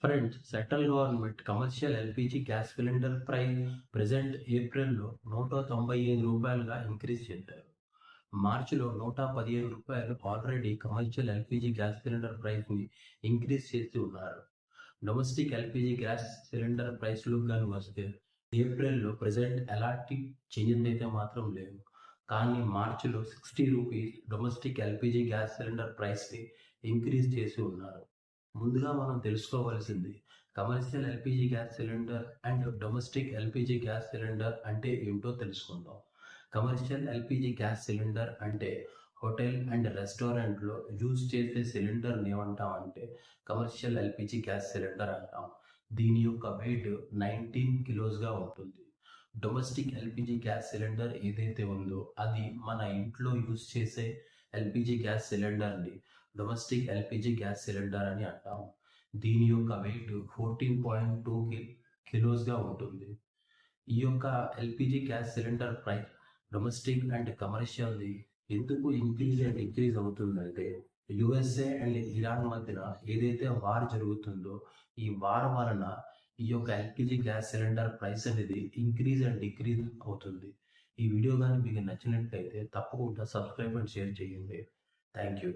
Friends, central government commercial LPG gas cylinder price present ఏప్రిల్‌లో రూ. 195గా ఇంక్రీజ్ చేశారు. మార్చిలో రూ. 115 already commercial LPG gas cylinder ప్రైస్‌ని ఇంక్రీజ్ చేసి ఉన్నారు. డొమెస్టిక్ ఎల్‌పీజీ గ్యాస్ సిలిండర్ ప్రైస్‌లోకి గాని వస్తే ఏప్రిల్‌లో ప్రెజెంట్ ఎలాంటి చేంజెస్ అయితే మాత్రం లేవు. కానీ మార్చిలో రూ. 60 డొమెస్టిక్ ఎల్‌పీజీ గ్యాస్ సిలిండర్ ప్రైస్‌ని ఇంక్రీజ్ చేసి ఉన్నారు. ముందుగా మనం తెలుసుకోవాల్సింది commercial LPG gas cylinder and domestic LPG gas cylinder అంటే ఏంటో తెలుసుకుందాం. కమర్షియల్ ఎల్‌పీజీ గ్యాస్ సిలిండర్ అంటే హోటల్ అండ్ రెస్టారెంట్‌లో యూజ్ చేసే సిలిండర్‌ని ఏమంటామంటే కమర్షియల్ ఎల్‌పీజీ గ్యాస్ సిలిండర్ అంటాం. దీని యొక్క వెయిట్ 19 కిలోస్‌గా ఉంటుంది. డొమెస్టిక్ ఎల్‌పీజీ గ్యాస్ సిలిండర్ ఏదైతే ఉందో అది మన ఇంట్లో యూజ్ చేసే ఎల్‌పీజీ గ్యాస్ సిలిండర్‌ని డొమెస్టిక్ ఎల్‌పీజీ గ్యాస్ సిలిండర్ అని అంటాం. దీని యొక్క వెయిట్ 14.2 కిలోస్‌గా ఉంటుంది. ఈ యొక్క LPG gas cylinder price domestic and కమర్షియల్‌ది ఎందుకు ఇంక్రీజ్ అండ్ డిక్రీజ్ అవుతుందంటే యూఎస్ఏ అండ్ ఇరాన్ మధ్యన ఏదైతే వార్ జరుగుతుందో ఈ వార్ వలన ఈ యొక్క ఎల్‌పీజీ గ్యాస్ సిలిండర్ ప్రైస్ అనేది ఇంక్రీజ్ అండ్ డిక్రీజ్ అవుతుంది. ఈ వీడియో గాని మీకు నచ్చినట్లయితే తప్పకుండా సబ్స్క్రైబ్ అండ్ షేర్ చేయండి. Thank you.